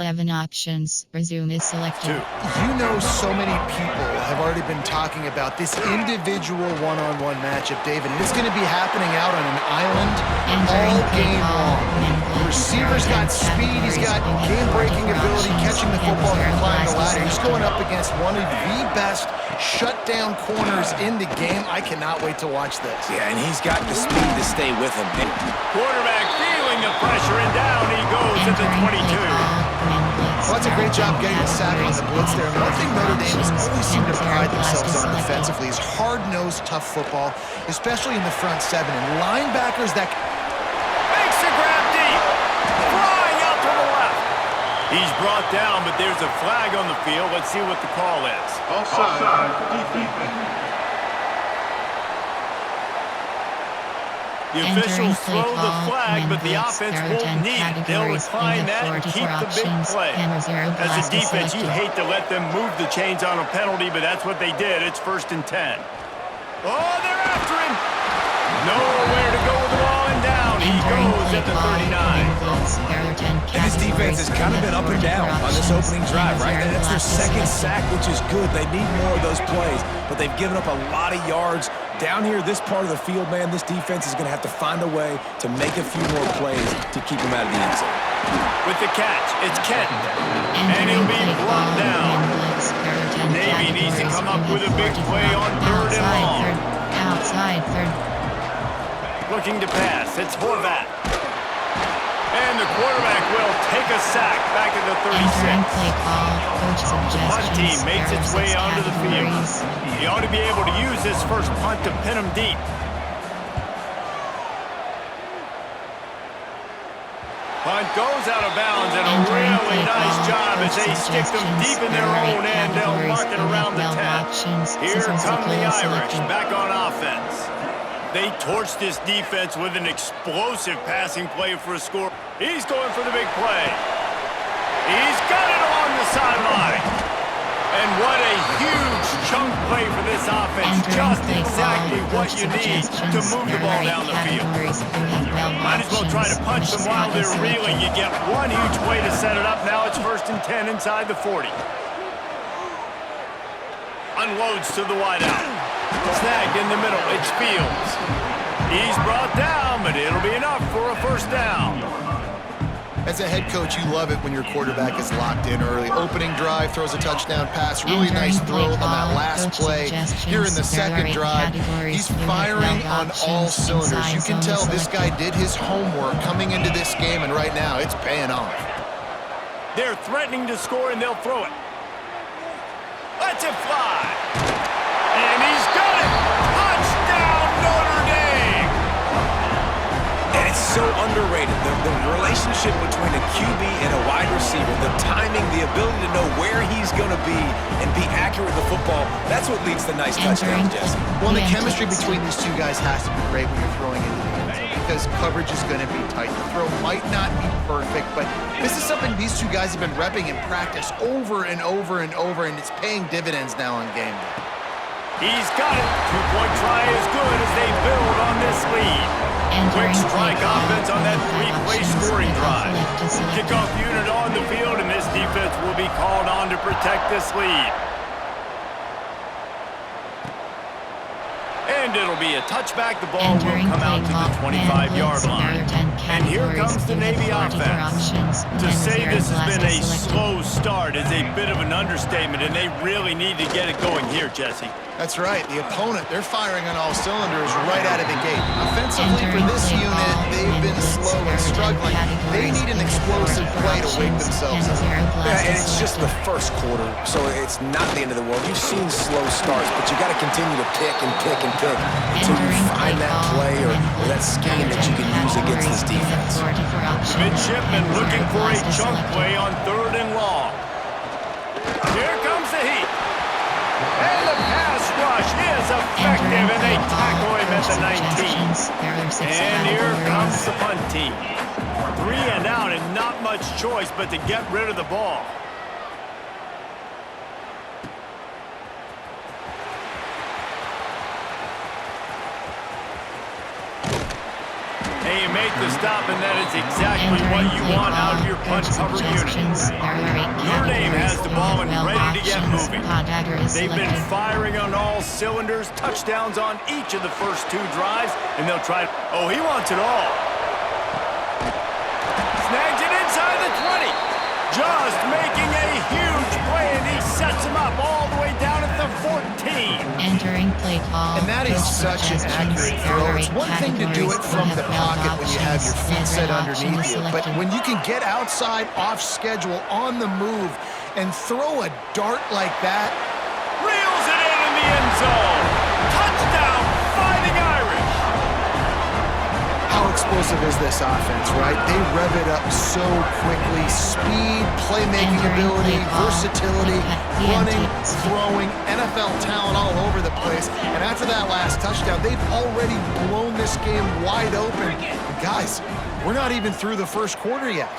11 options. Resume is selected. You know, so many people have already been talking about this individual one-on-one matchup, David, and it's going to be happening out on an island all game long. The receiver's got speed, he's got game-breaking ability, catching the football and climbing the ladder. He's going up against one of the best shutdown corners in the game. I cannot wait to watch this. Yeah, and he's got the speed to stay with him. Quarterback feeling the pressure, and down he goes at the 22. Well, that's a great job getting the sack on the blitz there. And one thing Notre Dame has always seemed to pride themselves on defensively is hard-nosed, tough football, especially in the front seven. And linebackers that Makes the grab deep. Flying out to the left. He's brought down, but there's a flag on the field. Let's see what the call is. Offside. The officials throw the flag, but the offense won't need it. They'll decline that and keep the big play. As a defense, you hate to let them move the chains on a penalty, but that's what they did. It's 1st and 10. Oh, they're after him. Nowhere to go with the ball, and down he goes at the 39. And this defense has kind of been up and down on this opening drive, right? And it's their second sack, which is good. They need more of those plays, but they've given up a lot of yards. Down here, this part of the field, man, this defense is going to have to find a way to make a few more plays to keep them out of the end zone. With the catch, it's Kent, and he'll be brought down. Navy needs to come up with a big play on 3rd and long. Outside third. Looking to pass, it's Horvath. And the quarterback will take a sack back at the 36. The punt team makes its way onto the field. He ought to be able to use this first punt to pin him deep. Punt goes out of bounds, and a really nice job as they stick them deep in their own end. They'll mark it around the 10. Here come the Irish back on offense. They torched this defense with an explosive passing play for a score. He's going for the big play. He's got it along the sideline. And what a huge chunk play for this offense. Just exactly what you need to move the ball down the field. Might as well try to punch them while they're reeling. You get one huge play to set it up. Now it's 1st and 10 inside the 40. Unloads to the wideout. Snagged in the middle. It's Fields. He's brought down, but it'll be enough for a 1st down. As a head coach, you love it when your quarterback is locked in early. Opening drive, throws a touchdown pass, really nice throw on that last play. Here in the second drive, he's firing on all cylinders. You can tell this guy did his homework coming into this game, and right now it's paying off. They're threatening to score, and they'll throw it. Let's it fly. And he's got it. Touchdown, Notre Dame. And it's so underrated. The relationship between a QB and a wide receiver, the timing, the ability to know where he's going to be and be accurate with the football, that's what leads to nice touchdowns, Jesse. Well, the chemistry between these two guys has to be great when you're throwing into the end zone because coverage is going to be tight. The throw might not be perfect, but this is something these two guys have been repping in practice over and over and over, and it's paying dividends now on game day. He's got it. 2-point try is good as they build on this lead. Quick strike offense on that 3-play scoring drive. Kickoff unit on the field, and this defense will be called on to protect this lead. And it'll be a touchback. The ball will come out to the 25-yard line. And here comes the Navy offense. To say this has been a slow start is a bit of an understatement, and they really need to get it going here, Jesse. That's right. The opponent, they're firing on all cylinders right out of the gate. Offensively for this unit, they've been slow and struggling. They need an explosive play to wake themselves up. Yeah, and it's just the first quarter, so it's not the end of the world. You've seen slow starts, but you got to continue to pick and pick and pick until you find that play or that scheme that you can use against this defense. Midshipman looking for a chunk play on 3rd and long. Here comes the heat. And the pass rush is effective, and they tackle him at the 19. And here comes the punt team. 3 and out, and not much choice but to get rid of the ball. Hey, you make the stop, and that is exactly what you want out of your punt cover unit. Your name has the ball and ready to get moving. They've been firing on all cylinders, touchdowns on each of the first 2 drives, and they'll try. Oh, he wants it all. Snags it inside the 20. Just making a huge play, and he sets him up all the way down at the 14. Entering play call. And that is such an accurate throw. It's one thing to do it from the pocket when you have your feet set underneath you, but when you can get outside, off schedule, on the move, and throw a dart like that. Reels it in the end zone. Touchdown, Fighting Irish. How explosive is this offense, right? They rev it up so quickly. Speed, playmaking ability, versatility, running, throwing, NFL talent all over the place. And after that last touchdown, they've already blown this game wide open. And guys, we're not even through the first quarter yet.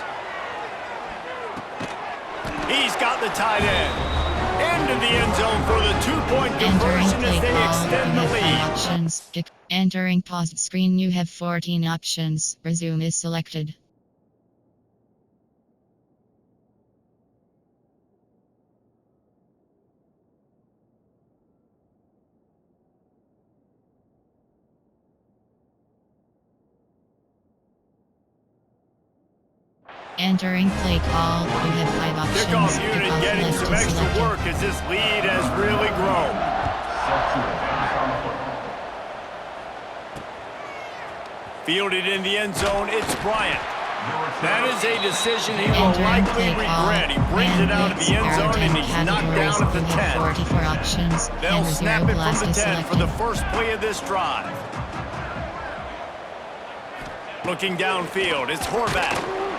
He's got the tight end. Into the end zone for the 2-point conversion as they extend the lead. Entering pause screen, you have 14 options. Resume is selected. Entering play call, you have 5 options. Kickoff unit getting some extra work as this lead has really grown. Fielded in the end zone, it's Bryant. That is a decision he will likely regret. He brings it out of the end zone and he's knocked down at the 10. They'll snap it from the 10 for the first play of this drive. Looking downfield, it's Horvath.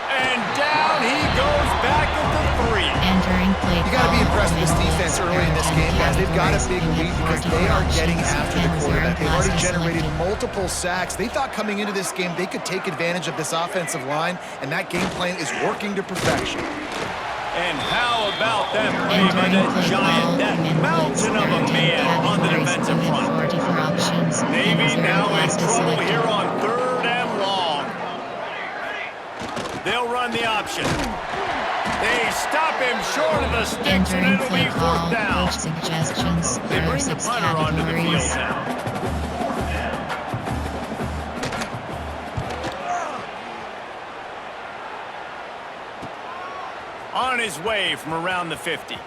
And down he goes back at the 3. You got to be impressed with this defense early in this game, guys. They've got a big lead because they are getting after the quarterback. They've already generated multiple sacks. They thought coming into this game they could take advantage of this offensive line, and that game plan is working to perfection. And how about that play by that giant, that mountain of a man on the defensive front? Navy now in trouble here on 3rd and long. They'll run the option. They stop him short of the sticks, and it'll be 4th down. They bring the punter onto the field now. On his way from around the 50.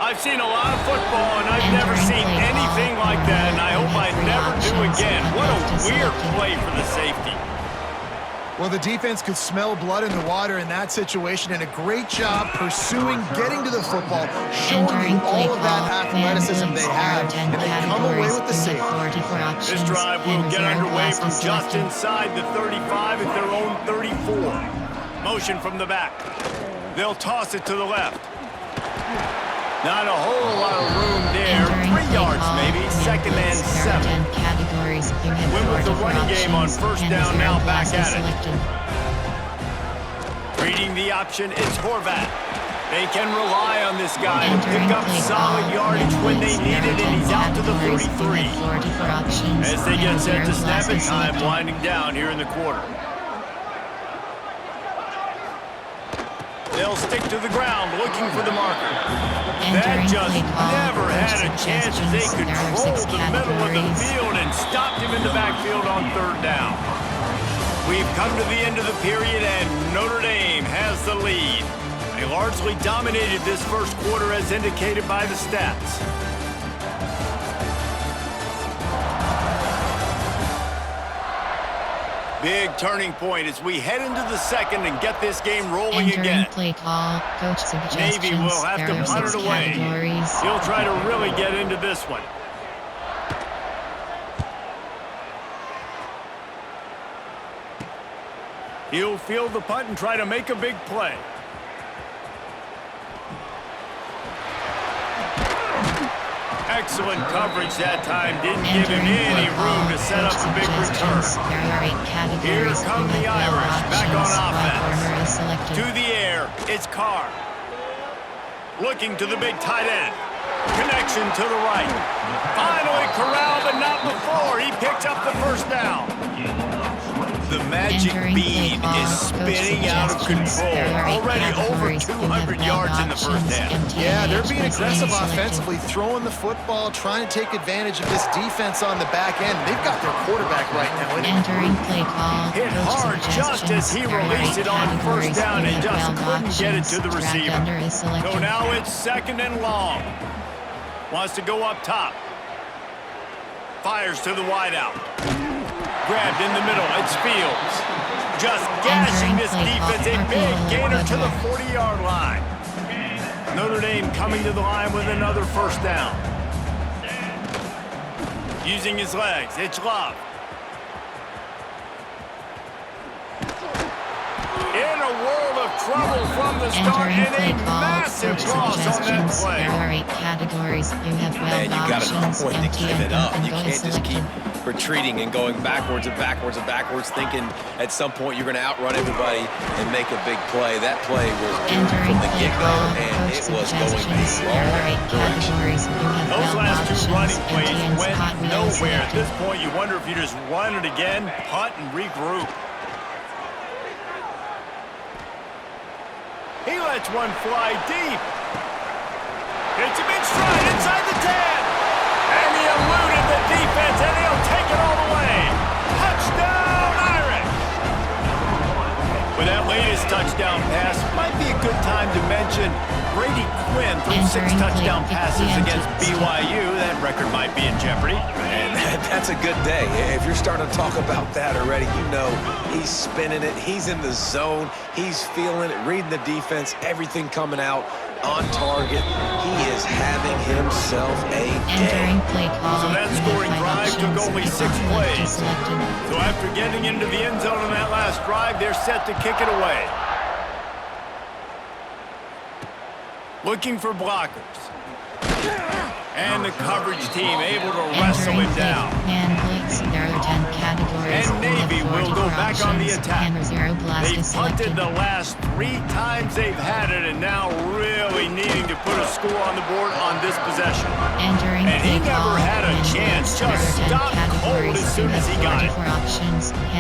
I've seen a lot of football, and I've never seen anything like that, and I hope I never do again. What a weird play for the safety. Well, the defense could smell blood in the water in that situation, and a great job pursuing, getting to the football, showing you all of that athleticism they have, and they come away with the save. This drive will get underway from just inside the 35 at their own 34. Motion from the back. They'll toss it to the left. Not a whole lot of room there. 3 yards maybe, 2nd and 7. Win with the running game on 1st down, now back at it. Reading the option, it's Horvath. They can rely on this guy to pick up solid yardage when they need it, and he's out to the 43. As they get set to snap it, time winding down here in the quarter. They'll stick to the ground, looking for the marker. That just never had a chance as they controlled the middle of the field and stopped him in the backfield on 3rd down. We've come to the end of the period, and Notre Dame has the lead. They largely dominated this first quarter as indicated by the stats. Big turning point as we head into the 2nd and get this game rolling again. Play call, coach suggestions. Navy will have to punt it away. He'll try to really get into this one. He'll field the punt and try to make a big play. Excellent coverage that time. Didn't give him any room to set up a big return. Here come the Irish back on offense. To the air, it's Carr. Looking to the big tight end. Connection to the right. Finally corralled, but not before. He picked up the first down. The magic bean is spinning out of control. Already over 200 yards in the first half. Yeah, they're being aggressive offensively, throwing the football, trying to take advantage of this defense on the back end. They've got their quarterback right now. Hit hard just as he released it on first down and just couldn't get it to the receiver. So now it's 2nd and long. Wants to go up top. Fires to the wideout. Grabbed in the middle, it's Fields. Just gashing this defense, a big gainer to the 40-yard line. Notre Dame coming to the line with another first down. Using his legs, it's Love. In a world of trouble from the start, and a massive loss on that play. There are 8 categories. You have 12 Man, you got to know options. when to Empty give it and up. open You goal can't just keep selected. retreating and going backwards and backwards and backwards, thinking at some point you're going to outrun everybody and make a big play. That play was from the get-go, and it was going the wrong direction. Those last 2 running plays went nowhere. At this point, you wonder if you just run it again, punt, and regroup. He lets one fly deep. Hits him in stride inside the 10. And he eluded the defense, and he'll take it all the way. Touchdown, Irish! With that latest touchdown pass, might be a good time to mention Brady Quinn threw 6 touchdown passes against BYU. That record might be in jeopardy. And that's a good day. If you're starting to talk about that already, you know he's spinning it. He's in the zone. He's feeling it, reading the defense, everything coming out on target. He is having himself a day. So that scoring drive took only 6 plays. So after getting into the end zone on that last drive, they're set to kick it away. Looking for blockers. And the coverage team able to wrestle him down. And Navy will go back on the attack. They've punted the last 3 times they've had it, and now really needing to put a score on the board on this possession. And he never had a chance, just stopped cold as soon as he got it.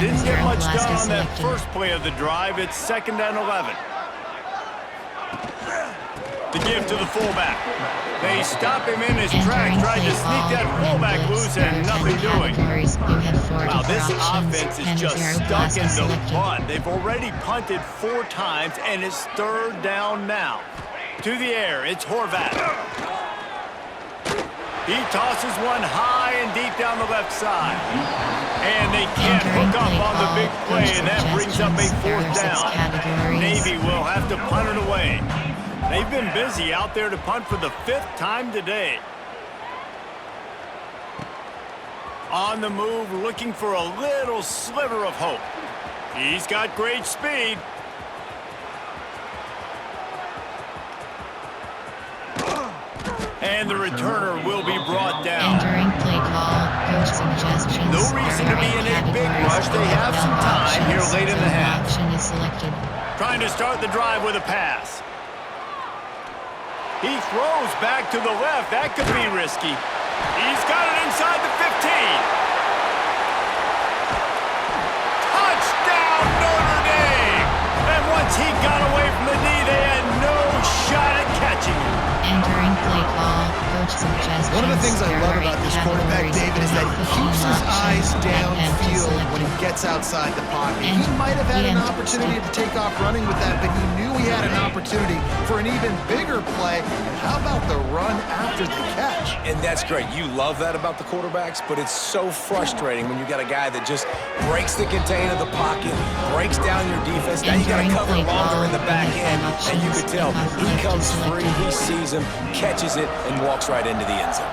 Didn't get much done on that first play of the drive. It's 2nd and 11. The give to the fullback. They stop him in his tracks, tried to sneak that fullback loose, and nothing doing. Wow, this offense is just stuck in the punt. They've already punted 4 times, and it's 3rd down now. To the air, it's Horvat. He tosses one high and deep down the left side. And they can't hook up on the big play, and that brings up a 4th down. Navy will have to punt it away. They've been busy out there to punt for the 5th time today. On the move, looking for a little sliver of hope. He's got great speed. And the returner will be brought down. No reason to be in a big rush. They have some time here late in the half. Trying to start the drive with a pass. He throws back to the left. That could be risky. He's got it inside the 15. Touchdown, Notre Dame! And once he got away from the knee, they had no shot at catching him. One of the things I love about this quarterback, David, is that he keeps his eyes downfield when he gets outside the pocket. He might have had an opportunity to take off running with that, but he knew he had an opportunity for an even bigger play. And how about the run after the catch? And that's great. You love that about the quarterbacks, but it's so frustrating when you got a guy that just breaks the contain of the pocket, breaks down your defense. Now you got to cover longer in the back end, and you could tell he comes free, he sees him, catches it, and walks right into the end zone.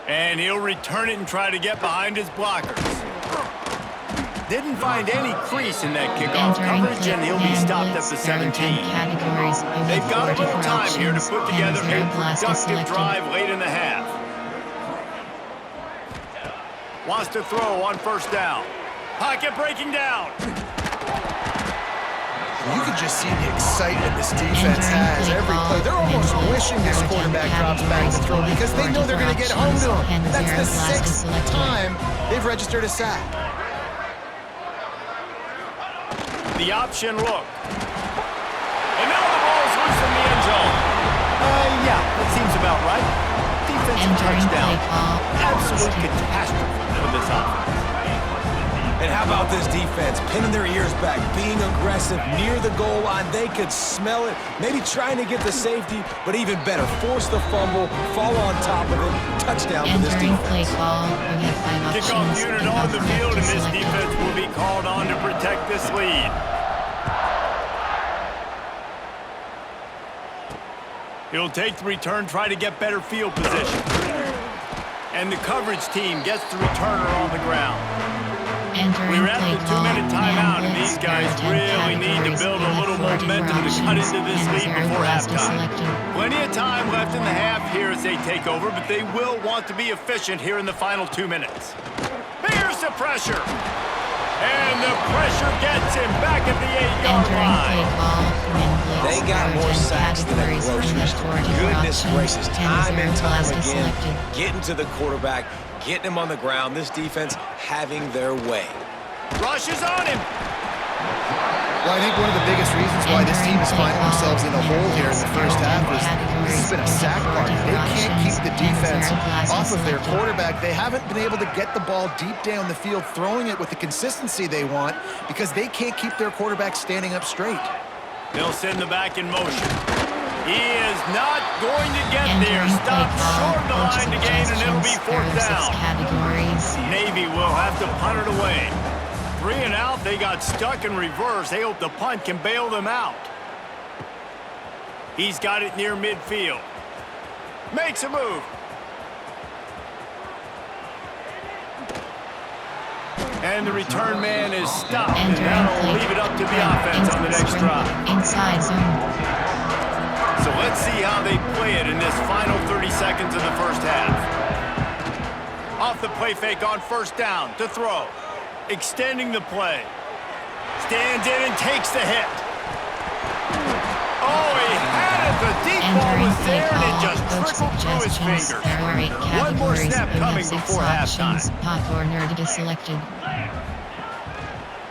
And he'll return it and try to get behind his blockers. Didn't find any crease in that kickoff Entering coverage, and he'll be stopped at the 17. They've got a little time here to put together a productive drive late in the half. Wants to throw on first down. Pocket breaking down. You can just see the excitement this defense has every play. They're almost wishing this quarterback drops back to throw because they know they're going to get home to him. That's the sixth time they've registered a sack. The option look. And now the ball's loose in the end zone. Yeah, that seems about right. Defensive touchdown. Absolute catastrophe for this offense. And how about this defense? Pinning their ears back, being aggressive near the goal line. They could smell it. Maybe trying to get the safety, but even better, force the fumble, fall on top of it. Touchdown for this defense. Kickoff unit on the field, and this defense will be called on to protect this lead. He'll take the return, try to get better field position. And the coverage team gets the returner on the ground. We're at the 2-minute timeout, and these guys really need to build a little momentum to cut into this lead before halftime. Plenty of time left in the half here as they take over, but they will want to be efficient here in the final 2 minutes. Here's the pressure. And the pressure gets him back at the 8-yard line. They got more sacks than a grocery store. Goodness gracious, time and time again, getting to the quarterback, getting him on the ground. This defense having their way. Rushes on him. Well, I think one of the biggest reasons why this team is finding themselves in a hole here in the first half is this has been a sack party. They can't keep the defense off of their quarterback. They haven't been able to get the ball deep down the field, throwing it with the consistency they want because they can't keep their quarterback standing up straight. They'll send the back in motion. He is not going to get there. Stopped short of the line to gain, and it'll be fourth down. Navy will have to punt it away. 3 and out, they got stuck in reverse. They hope the punt can bail them out. He's got it near midfield. Makes a move. And the return man is stopped, and that'll leave it up to the offense on the next drive. Inside zone. So let's see how they play it in this final 30 seconds of the first half. Off the play fake on first down to throw. Extending the play. Stands in and takes the hit. Oh, he had it. The deep ball was there, and it just trickled through his fingers. One more snap coming before halftime. Pop or nerd is selected.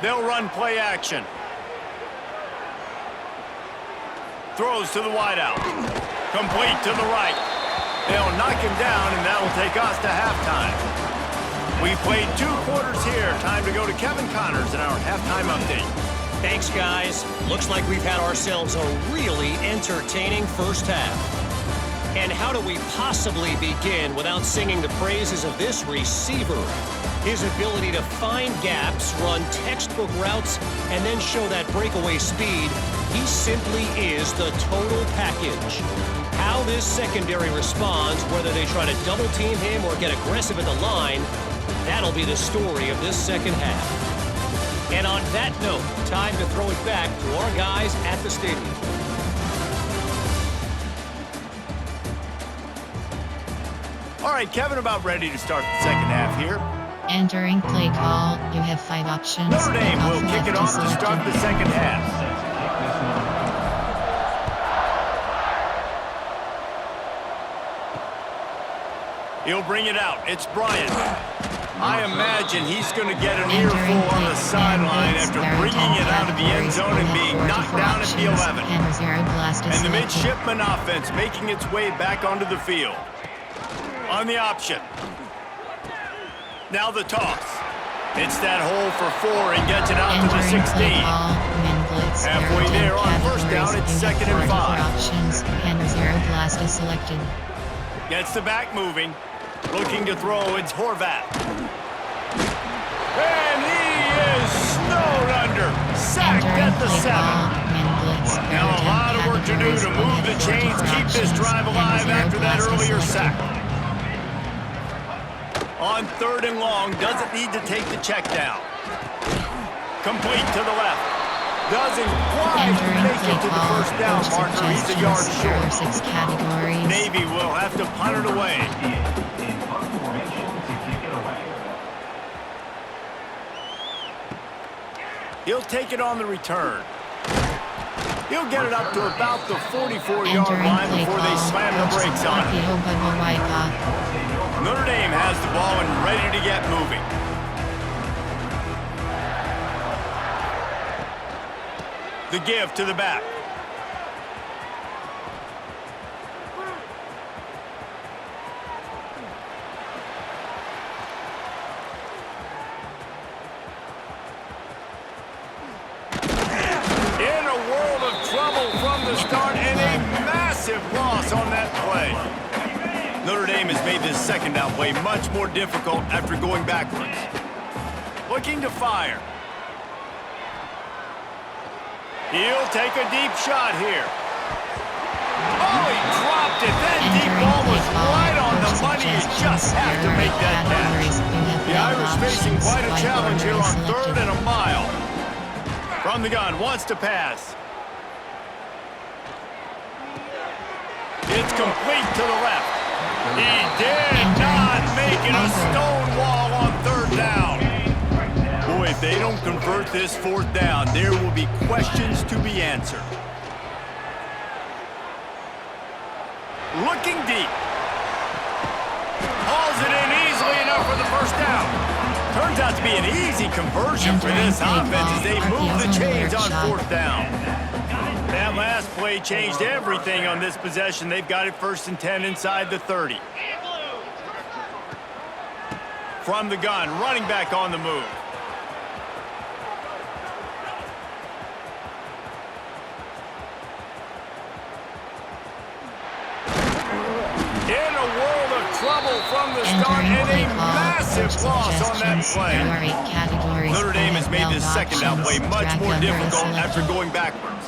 They'll run play action. Throws to the wideout. Complete to the right. They'll knock him down, and that'll take us to halftime. We've played 2 quarters here. Time to go to Kevin Connors in our halftime update. Thanks, guys. Looks like we've had ourselves a really entertaining first half. And how do we possibly begin without singing the praises of this receiver? His ability to find gaps, run textbook routes, and then show that breakaway speed, he simply is the total package. How this secondary responds, whether they try to double team him or get aggressive at the line, that'll be the story of this second half. And on that note, time to throw it back to our guys at the stadium. All right, Kevin, about ready to start the second half here. Entering play call. You have 5 options. Notre Dame will kick it off to start the second half. He'll bring it out. It's Bryant. I imagine he's going to get an earful on the sideline after bringing it out of the end zone and being knocked down at the 11. And the midshipman offense making its way back onto the field. On the option. Now the toss. It's that hole for 4 and gets it out to the 16. Halfway there on first down, it's 2nd and 5. Selected. Gets the back moving. Looking to throw, it's Horvath. And he is snowed under. Sacked at the 7. Now a lot of work to do to move the chains, keep this drive alive after that earlier sack. On 3rd and long, doesn't need to take the check down. Complete to the left. Doesn't quite Entering make play it to the call. first down Coach marker. He's a yard suggestions. There are short. 6 categories. Navy will have to punt it away. He'll take it on the return. He'll get it up to about the 44-yard Entering line play before they call. slam the Coach brakes on it. Notre Dame has the ball and ready to get moving. The give to the back. In a world of trouble from the start and a massive loss on that play. Notre Dame has made this second down play much more difficult after going backwards. Looking to fire. He'll take a deep shot here. Oh, he dropped it. That deep ball was right on the money. You just have to make that catch. The Irish facing quite a challenge here on 3rd and a mile. From the gun, wants to pass. It's complete to the left. He did not make it a stone wall on 3rd down. Boy, if they don't convert this 4th down, there will be questions to be answered. Looking deep. Hauls it in easily enough for the first down. Turns out to be an easy conversion for this offense as they move the chains on 4th down. That last play changed everything on this possession. They've got it 1st and 10 inside the 30. From the gun, running back on the move. In a world of trouble from the start and a massive loss on that play. Notre Dame has made this second down play much more difficult after going backwards.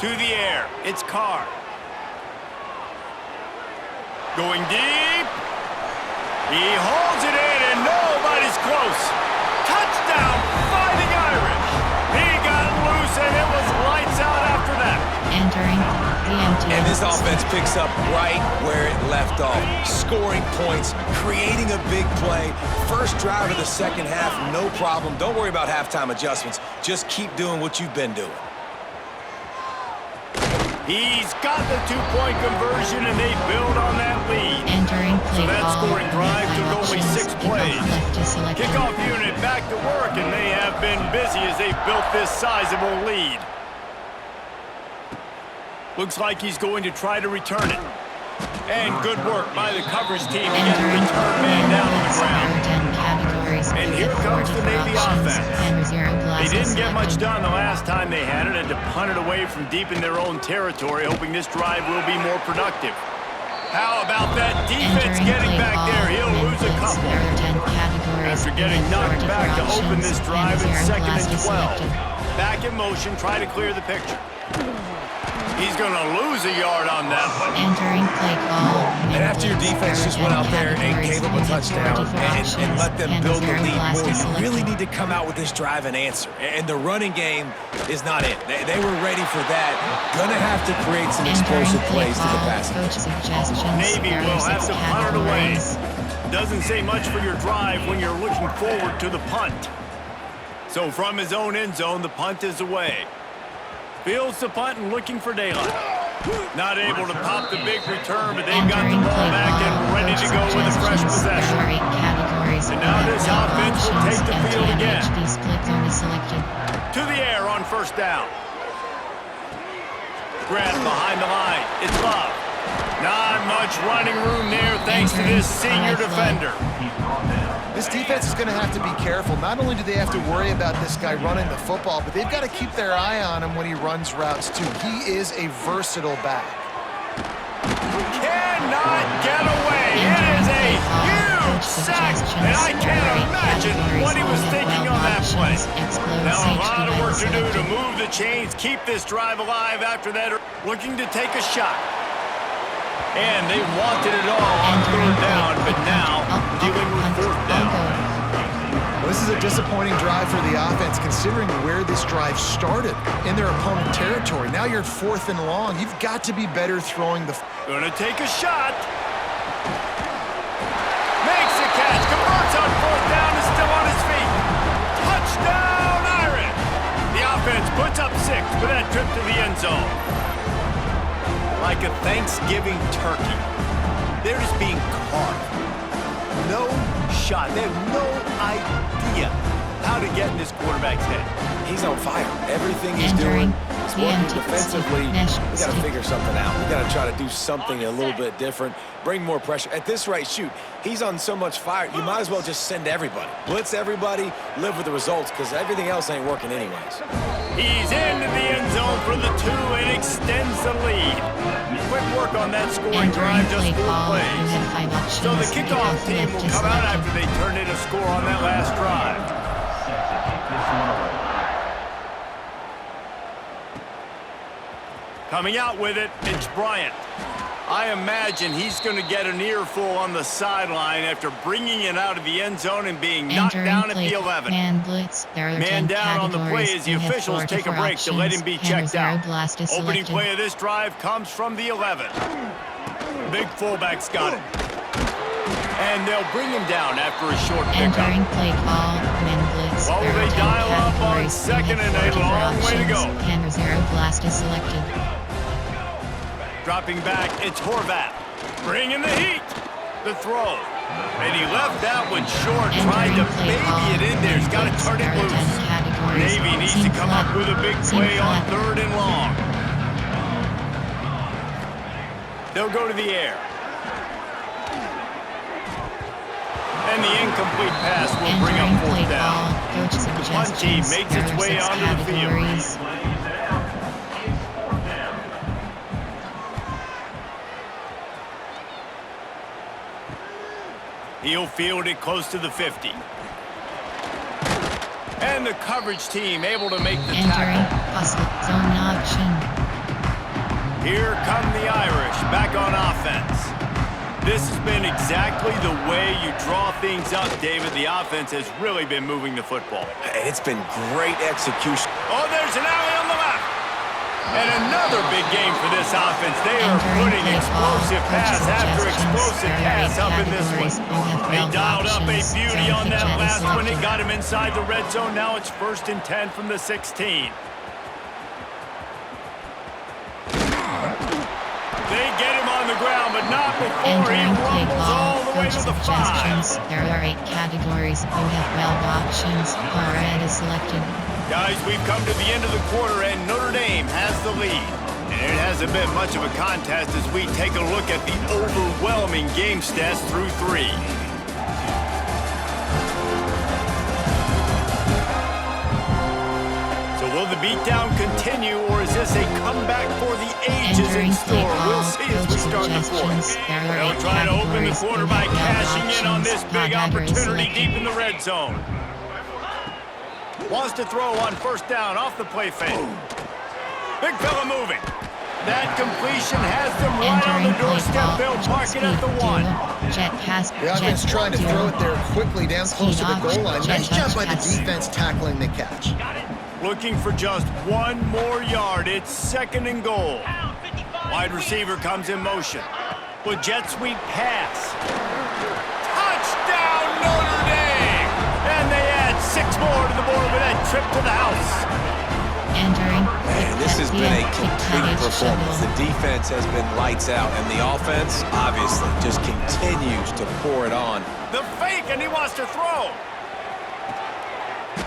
To the air, it's Carr. Going deep. He holds it in and nobody's close. Touchdown, Fighting Irish. He got loose and it was lights out after that. Entering the empty. And this offense picks up right where it left off. Scoring points, creating a big play. First drive of the second half, no problem. Don't worry about halftime adjustments. Just keep doing what you've been doing. He's got the 2-point conversion, and they build on that lead. Entering play So that call. scoring drive took only 6 plays. Left is selected. Kickoff unit back to work, and they have been busy as they've built this sizable lead. Looks like he's going to try to return it. And good work by the coverage team to get the return man down on the ground. And here comes the Navy offense. They didn't get much done the last time they had it and to punt it away from deep in their own territory, hoping this drive will be more productive. How about that defense getting back there? He'll lose a couple. After getting knocked back to open this drive in 2nd and 12. Back in motion, try to clear the picture. He's going to lose a yard on that one. Entering play call. And after your defense just went out there and gave them a touchdown and let them build the lead more, you really need to come out with this drive and answer. And the running game is not it. They were ready for that. Gonna have to create some explosive plays to the passing. Navy will have to punt it away. Doesn't say much for your drive when you're looking forward to the punt. So from his own end zone, the punt is away. Fields the punt and looking for daylight. Not able to pop the big return, but they've got the ball back and ready to go with a fresh possession. And now this offense will take the field again. To the air on 1st down. Grab behind the line. It's Love. Not much running room there thanks to this senior defender. This defense is going to have to be careful. Not only do they have to worry about this guy running the football, but they've got to keep their eye on him when he runs routes, too. He is a versatile back. Cannot get away. It is a huge sack, and I can't imagine what he was thinking on that play. Now a lot of work to do to move the chains, keep this drive alive after that. Looking to take a shot. And they wanted it all on 3rd down, but now dealing with 4th down. Well, This is a disappointing drive for the offense, considering where this drive started, in their opponent territory. Now you're at 4th and long. You've got to be better throwing the... Gonna take a shot. Makes the catch. Converts on 4th down. Is still on his feet. Touchdown, Irish. The offense puts up 6 for that trip to the end zone. Like a Thanksgiving turkey, they're just being carved. No shot. They have no idea how to get in this quarterback's head. He's on fire. Everything he's doing is working defensively. We got to figure something out. We got to try to do something a little bit different, bring more pressure. At this rate, shoot, he's on so much fire, you might as well just send everybody. Blitz everybody, live with the results, because everything else ain't working anyways. He's into the end zone for the 2 and extends the lead. Quick work on that scoring drive, just 4 plays. So the kickoff team will come out after they turn in a score on that last drive. Coming out with it, it's Bryant. I imagine he's going to get an earful on the sideline after bringing it out of the end zone and being knocked down at the 11. Man down on the play as the officials take a break to let him be checked out. Opening play of this drive comes from the 11. Big fullback's got it. And they'll bring him down after a short pickup. Well, they dial up on 2nd and a long way to go. Dropping back, it's Horvath. Bringing the heat. The throw. And he left that one short, trying to baby it in there. He's got to turn it loose. Navy needs to come up with a big play on 3rd and long. They'll go to the air. And the incomplete pass will bring up 4th down. The punt team makes its way onto the field. He'll field it close to the 50. And the coverage team able to make the tackle. Zone option. Here come the Irish back on offense. This has been exactly the way you draw things up, David. The offense has really been moving the football. And it's been great execution. Oh, there's an alley on the left. And another big game for this offense. They are putting explosive pass after explosive pass up in this one. They dialed up a beauty on that last one. It got him inside the red zone. Now it's 1st and 10 from the 16. They get him on the ground, but not before he rumbles all the way to the 5. There are 8 categories. You have 12 options. Red is selected. Guys, we've come to the end of the quarter, and Notre Dame has the lead. And it hasn't been much of a contest as we take a look at the overwhelming game stats through 3. So will the beatdown continue, or is this a comeback for the ages in store? We'll see as we start the 4th. They'll try to open the quarter by cashing in on this big opportunity deep in the red zone. Wants to throw on 1st down off the play fake. Big fella moving. That completion has them right on the doorstep. They'll park it at the 1. The offense trying to throw it there quickly down close to the goal line. Nice job by the defense tackling the catch. Looking for just 1 more yard. It's 2nd and goal. Wide receiver comes in motion. With jet sweep pass. Touchdown Notre Dame! And they add 6 more to the board with that trip to the house. Man, this has been a complete performance. The defense has been lights out, and the offense, obviously, just continues to pour it on. The fake, and he wants to throw.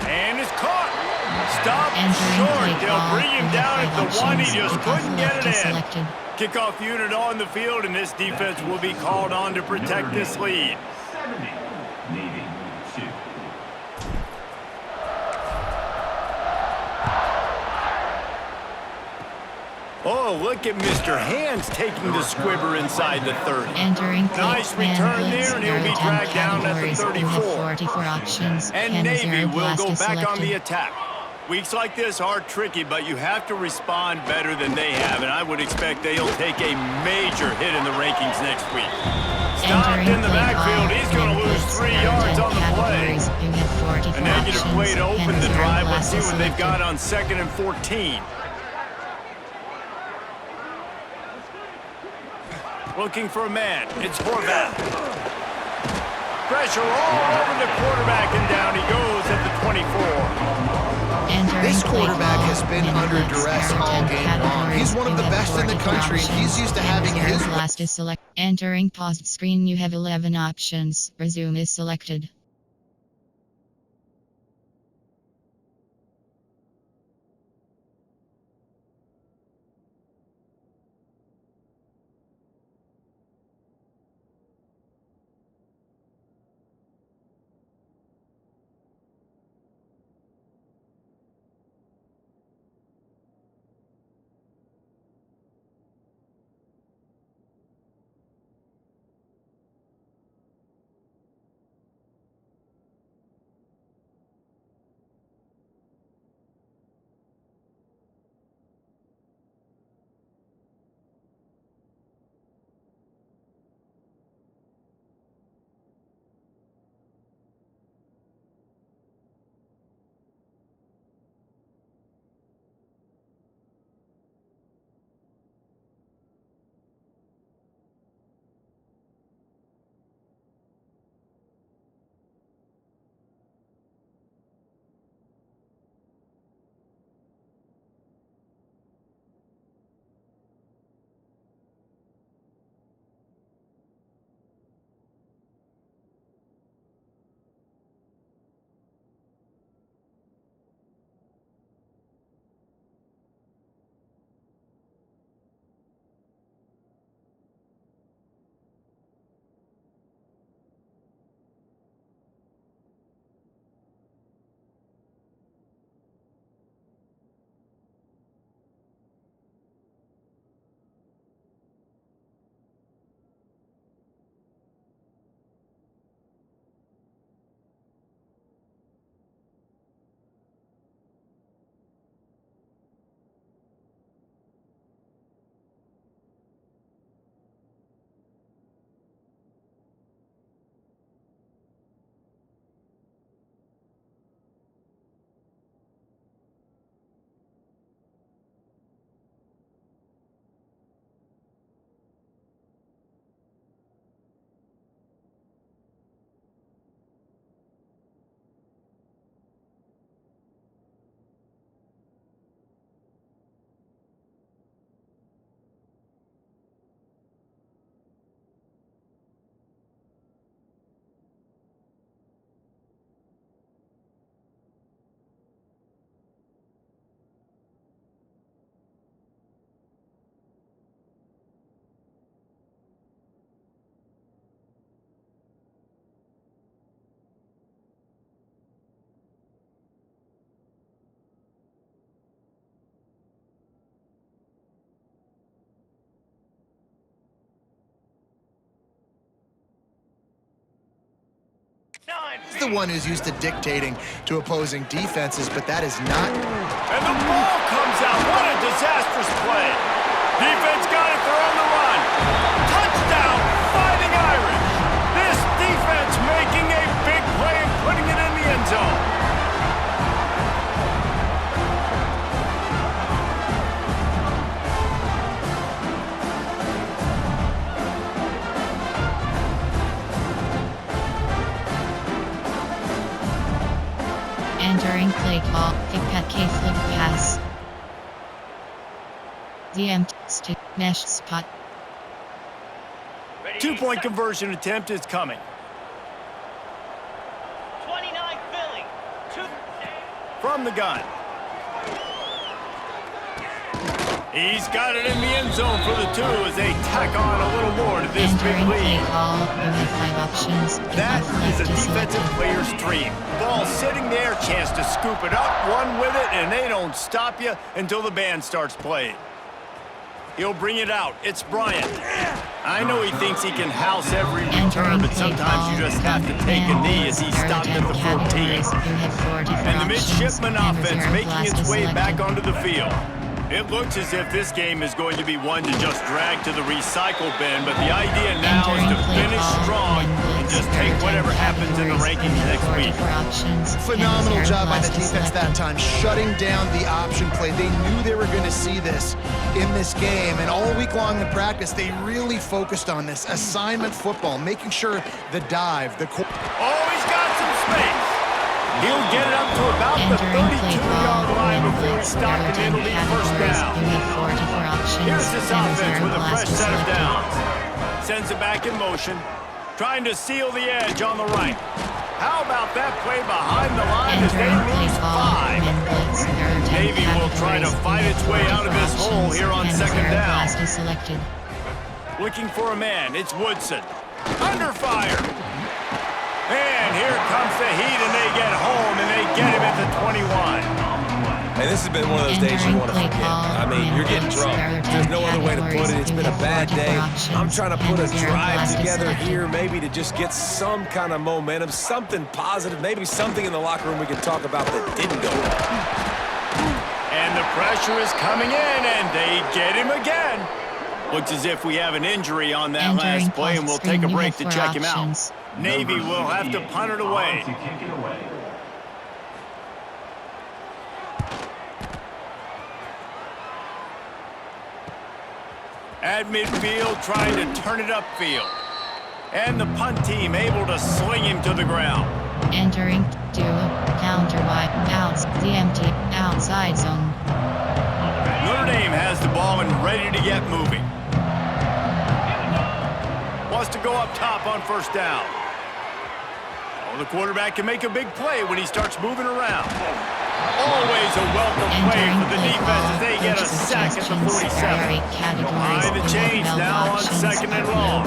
And it's caught. Stop short. They'll bring him down at the 1. He just couldn't get it in. Kickoff unit on the field, and this defense will be called on to protect this lead. Oh, look at Mr. Hands taking the squibber inside the 30. Nice return there, and he'll be dragged down at the 34. And Navy will go back on the attack. Weeks like this are tricky, but you have to respond better than they have, and I would expect they'll take a major hit in the rankings next week. Stopped in the backfield. He's going to lose 3 yards on the play. You have 44 A negative play to options. open the Zero drive. Let's see classes what they've got selected. on 2nd and 14. Looking for a man. It's Horvath. Pressure all over the quarterback, and down he goes at the 24. Entering This play quarterback call, has been win under class, duress current all and game long. categories. He's one of You the have best in the 44 country, and he's used to options. having Reserve his class is select. Entering paused screen, you have 11 options. Resume is selected. He's the one who's used to dictating to opposing defenses, but that is not. And the ball comes out. What a disastrous play. Defense got it. They're on the run. Touchdown, Fighting Irish. This defense making a big play and putting it in the end zone. Entering play call, Pipette K flip pass. The empty mesh spot. 2-point conversion attempt is coming. 29 Philly. From the gun. He's got it in the end zone for the 2 as they tack on a little more to this big Entering play lead. call, you have 5 options. That is a Left is defensive selected. player's dream. Ball sitting there, chance to scoop it up, run with it, and they don't stop you until the band starts playing. He'll bring it out. It's Bryant. I know he thinks he can house every return, but sometimes you just have to take a knee as he stopped at the 14. And the midshipman offense making its way back onto the field. It looks as if this game is going to be one to just drag to the recycle bin, but the idea now is to finish strong and just take whatever happens in the rankings next week. Phenomenal job by the defense that time, shutting down the option play. They knew they were going to see this in this game, and all week long in practice, they really focused on this assignment football, making sure the dive, the... Oh, he's got some space. He'll get it up to about the 32-yard line before he stopped, and it'll be first down. Here's this offense with a fresh set of downs. Sends it back in motion, trying to seal the edge on the right. How about that play behind the line as they lose 5? Navy will try to fight its way out of this hole here on second down. Looking for a man, it's Woodson. Under fire. And here comes the heat, and they get home, and they get him at the 21. And this has been one of those days you want to forget. I mean, you're getting drunk. There's no other way to put it. It's been a bad day. I'm trying to put a drive together here, maybe to just get some kind of momentum, something positive, maybe something in the locker room we can talk about that didn't go well. And the pressure is coming in, and they get him again. Looks as if we have an injury on that last play, and we'll take a break to check him out. Navy will have to punt it away. At midfield, trying to turn it upfield. And the punt team able to sling him to the ground. Entering, counter wide, outs, the empty, outside zone. Notre Dame has the ball and ready to get moving. Wants to go up top on first down. Oh, the quarterback can make a big play when he starts moving around. Always a welcome play for the defense as they get a sack at the 47. Behind the chains now on second and long.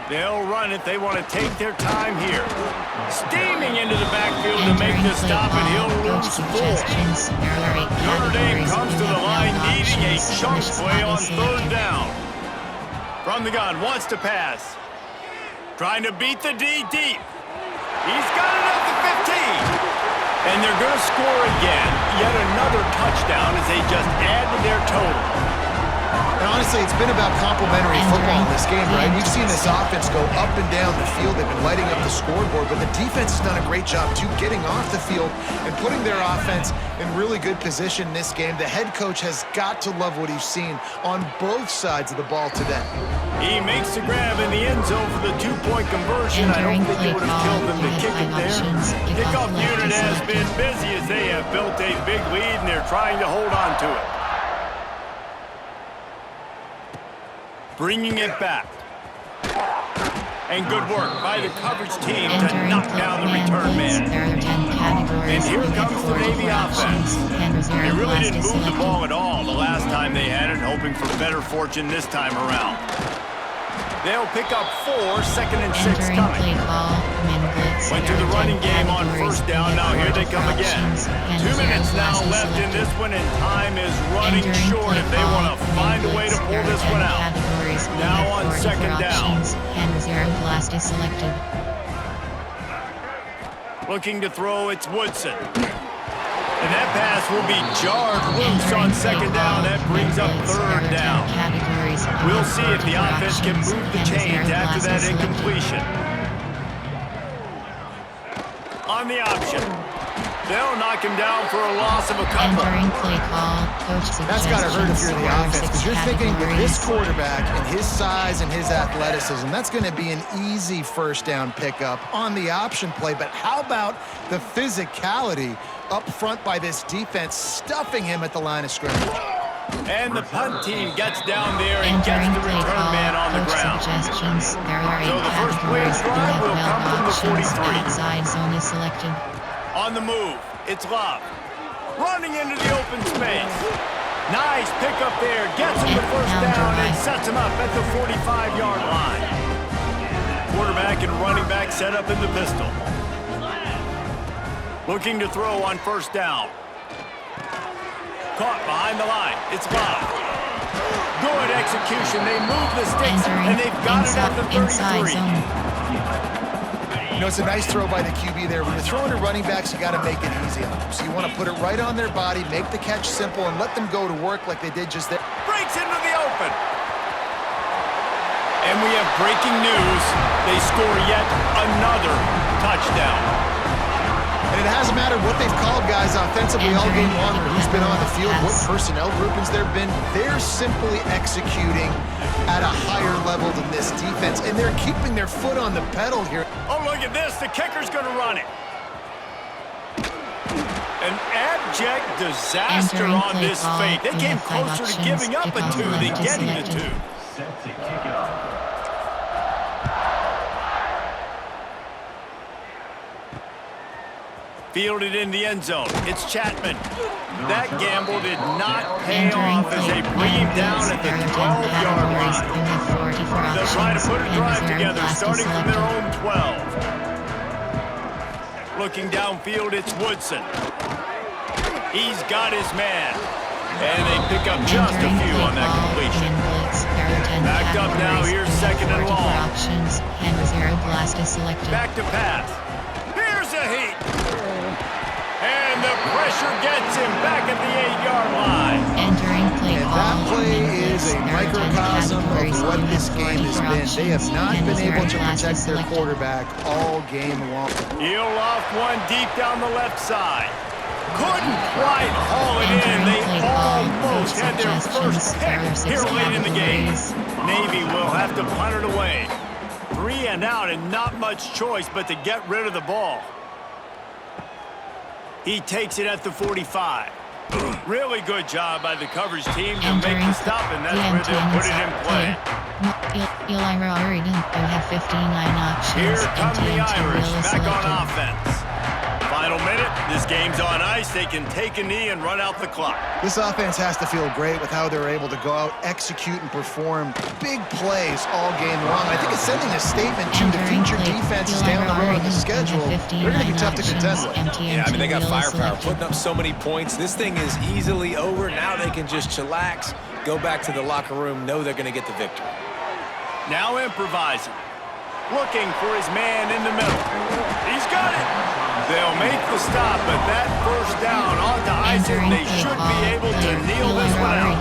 They'll run it. They want to take their time here. Steaming into the backfield to make the stop, and he'll lose 4. Notre Dame comes to the line needing a chunk play on third down. From the gun, wants to pass. Trying to beat the D deep. He's got it at the 15. And they're going to score again. Yet another touchdown as they just add to their total. And honestly, it's been about complementary football in this game, right? We've seen this offense go up and down the field. They've been lighting up the scoreboard, but the defense has done a great job, too, getting off the field and putting their offense in really good position in this game. The head coach has got to love what he's seen on both sides of the ball today. He makes the grab in the end zone for the two-point conversion. I don't think it would have killed them to kick it there. Kickoff unit has been busy as they have built a big lead, and they're trying to hold on to it. Bringing it back. And good work by the coverage team to knock down the return man. And here comes the Navy offense. They really didn't move the ball at all the last time they had it, hoping for better fortune this time around. They'll pick up 4, second and 6 coming. Went to the running game on first down. Now here they come again. 2 minutes now left in this one, and time is running short if they want to find a way to pull this one out. Now on second down. Looking to throw, it's Woodson. And that pass will be jarred loose on second down. That brings up third down. We'll see if the offense can move the chains after that incompletion. On the option. They'll knock him down for a loss of a couple. That's got to hurt if you're the offense, because you're thinking with this quarterback and his size and his athleticism, that's going to be an easy first down pickup on the option play. But how about the physicality up front by this defense, stuffing him at the line of scrimmage? And the punt team gets down there and gets the return man on the ground. So the first play of drive will come from the 43. On the move, it's Love. Running into the open space. Nice pickup there. Gets him the first down and sets him up at the 45-yard line. Quarterback and running back set up in the pistol. Looking to throw on first down. Caught behind the line. It's Love. Good execution. They move the sticks, and they've got it at the 33. You know, it's a nice throw by the QB there. When you're throwing to running backs, you got to make it easy on them. So you want to put it right on their body, make the catch simple, and let them go to work like they did just there. Breaks into the open. And we have breaking news. They score yet another touchdown. And it hasn't mattered what they've called guys offensively all game long or who's been on the field, what personnel groupings there have been. They're simply executing at a higher level than this defense, and they're keeping their foot on the pedal here. Oh, look at this. The kicker's going to run it. An abject disaster on this fate. They came closer to giving up a 2 than getting the 2. Set to kick it off. Fielded in the end zone. It's Chapman. That gamble did not pay off as they bring him down at the 12-yard line. They'll try to put a drive together, starting from their own 12. Looking downfield, it's Woodson. He's got his man. And they pick up just a few on that completion. Backed up now, here's second and long. Back to pass. Here's a heat. And the pressure gets him back at the 8-yard line. And that play is a microcosm of what this game has been. They have not been able to protect their quarterback all game long. He'll off one deep down the left side. Couldn't quite haul it in. They almost had their first pick here late in the game. Navy will have to punt it away. 3 and out and not much choice but to get rid of the ball. He takes it at the 45. Really good job by the coverage team to make the stop, and that's where they'll put it in play. Here come the Irish back on offense. Final minute, this game's on ice. They can take a knee and run out the clock. This offense has to feel great with how they're able to go out, execute, and perform big plays all game long. I think it's sending a statement to the future defenses down the road in the schedule. They're going to be tough to contend with. Yeah, I mean, they got firepower, putting up so many points. This thing is easily over. Now they can just chillax, go back to the locker room, know they're going to get the victory. Now improvising. Looking for his man in the middle. He's got it. They'll make the stop, but that first down onto Isaac, they should be able to kneel this one out.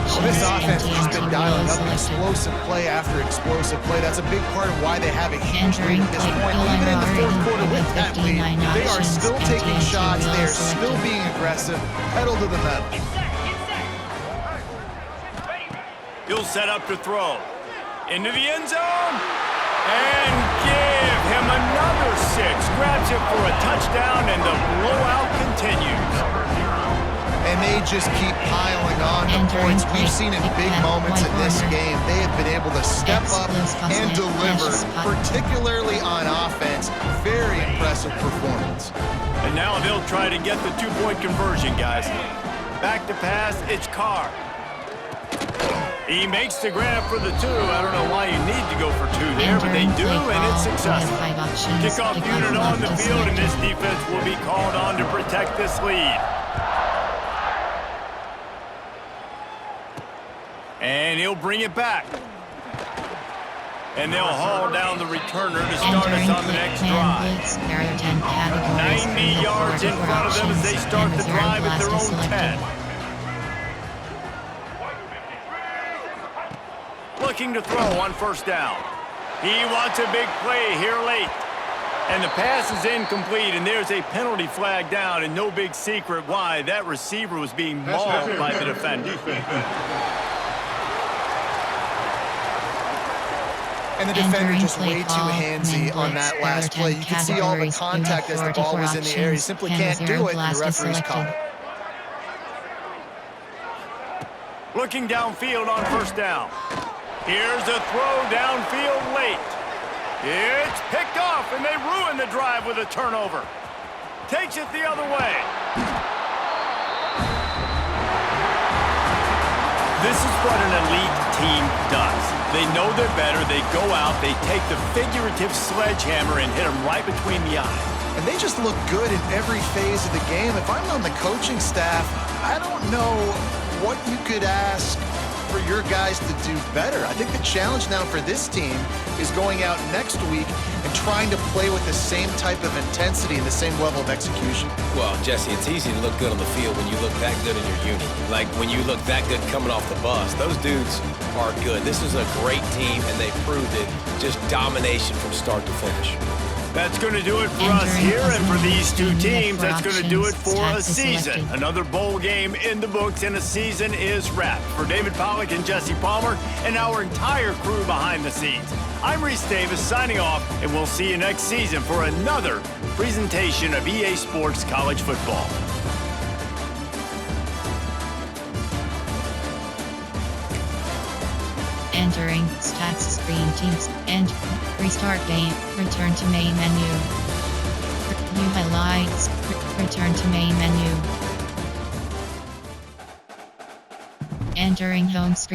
Well, this offense has just been dialing up explosive play after explosive play. That's a big part of why they have a huge lead at this point. Even in the fourth quarter with that lead, they are still taking shots. They are still being aggressive, pedal to the metal. He'll set up to throw. Into the end zone. And give him another 6. Grabs it for a touchdown, and the blowout continues. And they just keep piling on the points. We've seen in big moments in this game, they have been able to step up and deliver, particularly on offense. Very impressive performance. And now they'll try to get the 2-point conversion, guys. Back to pass, it's Carr. He makes the grab for the 2. I don't know why you need to go for 2 there, but they do, and it's successful. Kickoff unit on the field, and this defense will be called on to protect this lead. And he'll bring it back. And they'll haul down the returner to start us on the next drive. 90 yards in front of them as they start the drive at their own 10. Looking to throw on first down. He wants a big play here late. And the pass is incomplete, and there's a penalty flag down, and no big secret why. That receiver was being mauled by the defender. And the defender just way too handsy on that last play. You can see all the contact as the ball was in the air. He simply can't do it, and the referee's caught it. Looking downfield on first down. Here's a throw downfield late. It's picked off, and they ruin the drive with a turnover. Takes it the other way. This is what an elite team does. They know they're better. They go out. They take the figurative sledgehammer and hit them right between the eyes. And they just look good in every phase of the game. If I'm on the coaching staff, I don't know what you could ask for your guys to do better. I think the challenge now for this team is going out next week and and trying to play with the same type of intensity and the same level of execution? Well, Jesse, it's easy to look good on the field when you look that good in your unit. Like when you look that good coming off the bus. Those dudes are good. This is a great team, and they proved it. Just domination from start to finish. That's going to do it for us here, and for these two teams, that's going to do it for a season. Another bowl game in the books, and a season is wrapped. For David Pollack and Jesse Palmer, and our entire crew behind the scenes, I'm Reese Davis signing off, and we'll see you next season for another presentation of EA Sports College Football. Entering stats screen teams and restart game. Return to main menu. View highlights. Return to main menu. Entering home screen.